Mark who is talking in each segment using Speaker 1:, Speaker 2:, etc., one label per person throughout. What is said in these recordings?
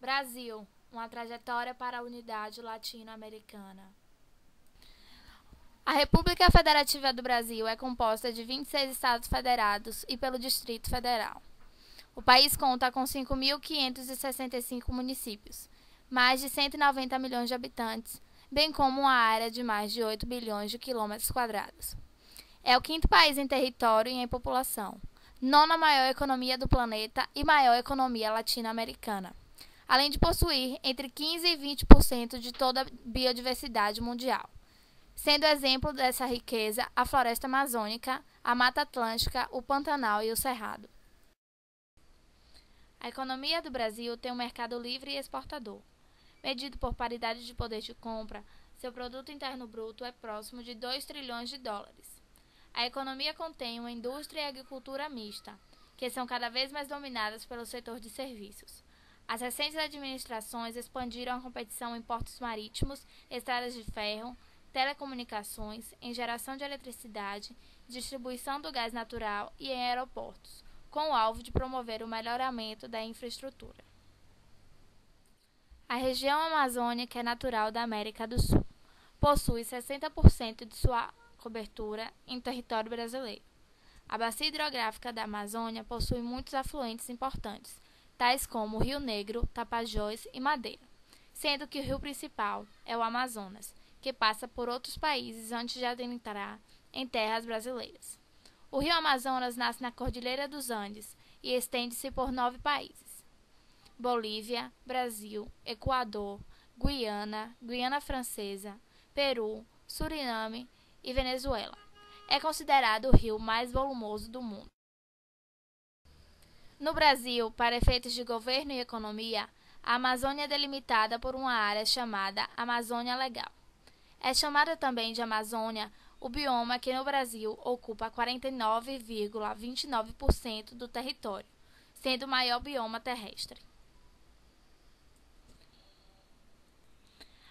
Speaker 1: Brasil, uma trajetória para a unidade latino-americana. A República Federativa do Brasil é composta de 26 estados federados e pelo Distrito Federal. O país conta com 5.565 municípios, mais de 190 milhões de habitantes, bem como uma área de mais de 8 bilhões de quilômetros quadrados. É o quinto país em território e em população, nona maior economia do planeta e maior economia latino-americana, além de possuir entre 15% e 20% de toda a biodiversidade mundial, sendo exemplo dessa riqueza a floresta amazônica, a Mata Atlântica, o Pantanal e o Cerrado. A economia do Brasil tem um mercado livre e exportador. Medido por paridade de poder de compra, seu produto interno bruto é próximo de 2 trilhões de dólares. A economia contém uma indústria e agricultura mista, que são cada vez mais dominadas pelo setor de serviços. As recentes administrações expandiram a competição em portos marítimos, estradas de ferro, telecomunicações, em geração de eletricidade, distribuição do gás natural e em aeroportos, com o alvo de promover o melhoramento da infraestrutura. A região amazônica é natural da América do Sul. Possui 60% de sua cobertura em território brasileiro. A bacia hidrográfica da Amazônia possui muitos afluentes importantes, tais como o Rio Negro, Tapajós e Madeira, sendo que o rio principal é o Amazonas, que passa por outros países antes de adentrar em terras brasileiras. O rio Amazonas nasce na Cordilheira dos Andes e estende-se por 9 países: Bolívia, Brasil, Equador, Guiana, Guiana Francesa, Peru, Suriname e Venezuela. É considerado o rio mais volumoso do mundo. No Brasil, para efeitos de governo e economia, a Amazônia é delimitada por uma área chamada Amazônia Legal. É chamada também de Amazônia o bioma que no Brasil ocupa 49,29% do território, sendo o maior bioma terrestre.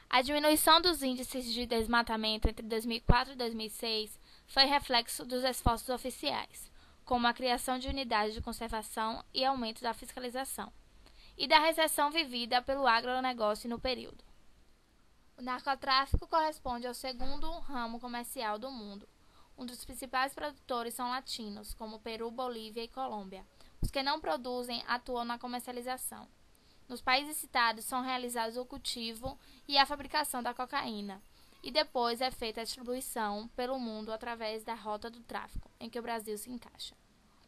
Speaker 1: A diminuição dos índices de desmatamento entre 2004 e 2006 foi reflexo dos esforços oficiais, como a criação de unidades de conservação e aumento da fiscalização, e da recessão vivida pelo agronegócio no período. O narcotráfico corresponde ao segundo ramo comercial do mundo. Um dos principais produtores são latinos, como Peru, Bolívia e Colômbia. Os que não produzem atuam na comercialização. Nos países citados são realizados o cultivo e a fabricação da cocaína, e depois é feita a distribuição pelo mundo através da rota do tráfico, em que o Brasil se encaixa.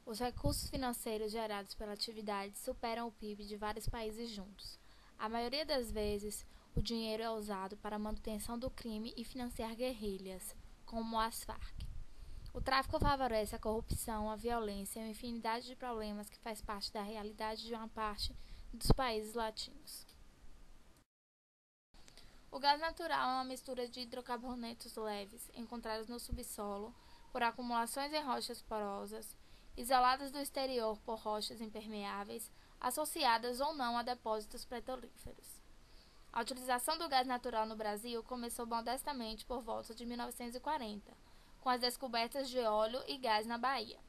Speaker 1: Os recursos financeiros gerados pela atividade superam o PIB de vários países juntos. A maioria das vezes, o dinheiro é usado para a manutenção do crime e financiar guerrilhas, como as Farc. O tráfico favorece a corrupção, a violência e uma infinidade de problemas que faz parte da realidade de uma parte dos países latinos. O gás natural é uma mistura de hidrocarbonetos leves encontrados no subsolo por acumulações em rochas porosas, isoladas do exterior por rochas impermeáveis, associadas ou não a depósitos petrolíferos. A utilização do gás natural no Brasil começou modestamente por volta de 1940, com as descobertas de óleo e gás na Bahia.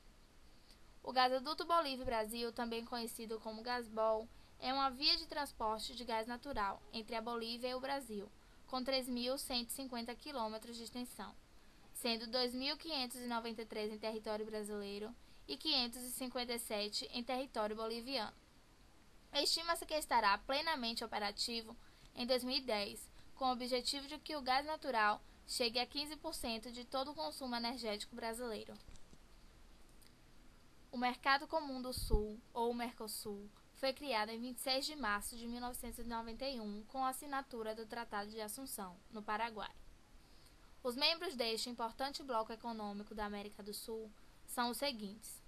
Speaker 1: O gasoduto Bolívia-Brasil, também conhecido como Gasbol, é uma via de transporte de gás natural entre a Bolívia e o Brasil, com 3.150 km de extensão, sendo 2.593 em território brasileiro e 557 em território boliviano. Estima-se que estará plenamente operativo em 2010, com o objetivo de que o gás natural chegue a 15% de todo o consumo energético brasileiro. O Mercado Comum do Sul, ou Mercosul, foi criado em 26 de março de 1991 com a assinatura do Tratado de Assunção, no Paraguai. Os membros deste importante bloco econômico da América do Sul são os seguintes: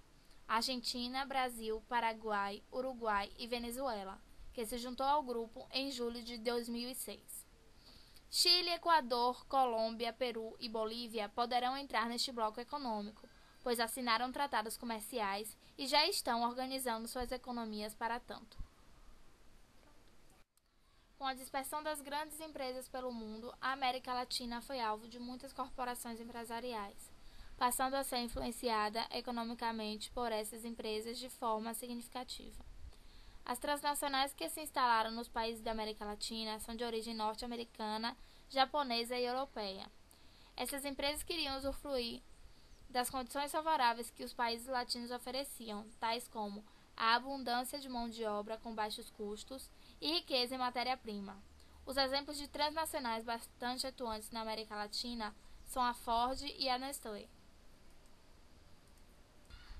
Speaker 1: Argentina, Brasil, Paraguai, Uruguai e Venezuela, que se juntou ao grupo em julho de 2006. Chile, Equador, Colômbia, Peru e Bolívia poderão entrar neste bloco econômico, pois assinaram tratados comerciais e já estão organizando suas economias para tanto. Com a dispersão das grandes empresas pelo mundo, a América Latina foi alvo de muitas corporações empresariais, passando a ser influenciada economicamente por essas empresas de forma significativa. As transnacionais que se instalaram nos países da América Latina são de origem norte-americana, japonesa e europeia. Essas empresas queriam usufruir das condições favoráveis que os países latinos ofereciam, tais como a abundância de mão de obra com baixos custos e riqueza em matéria-prima. Os exemplos de transnacionais bastante atuantes na América Latina são a Ford e a Nestlé.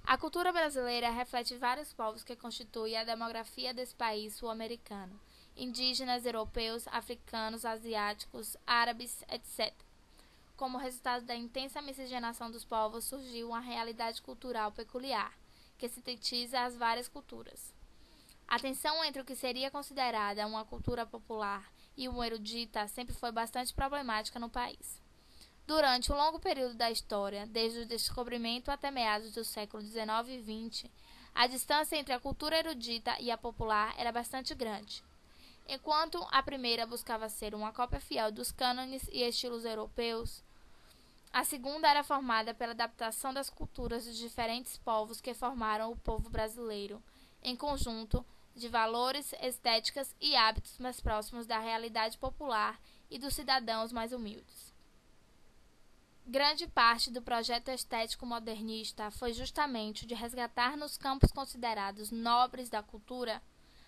Speaker 1: A cultura brasileira reflete vários povos que constituem a demografia desse país sul-americano: indígenas, europeus, africanos, asiáticos, árabes, etc. Como resultado da intensa miscigenação dos povos, surgiu uma realidade cultural peculiar, que sintetiza as várias culturas. A tensão entre o que seria considerada uma cultura popular e uma erudita sempre foi bastante problemática no país. Durante um longo período da história, desde o descobrimento até meados do século XIX e XX, a distância entre a cultura erudita e a popular era bastante grande. Enquanto a primeira buscava ser uma cópia fiel dos cânones e estilos europeus, a segunda era formada pela adaptação das culturas dos diferentes povos que formaram o povo brasileiro, em conjunto de valores, estéticas e hábitos mais próximos da realidade popular e dos cidadãos mais humildes. Grande parte do projeto estético modernista foi justamente o de resgatar nos campos considerados nobres da cultura,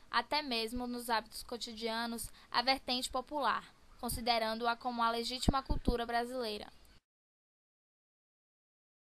Speaker 1: até mesmo nos hábitos cotidianos, a vertente popular, considerando-a como a legítima cultura brasileira.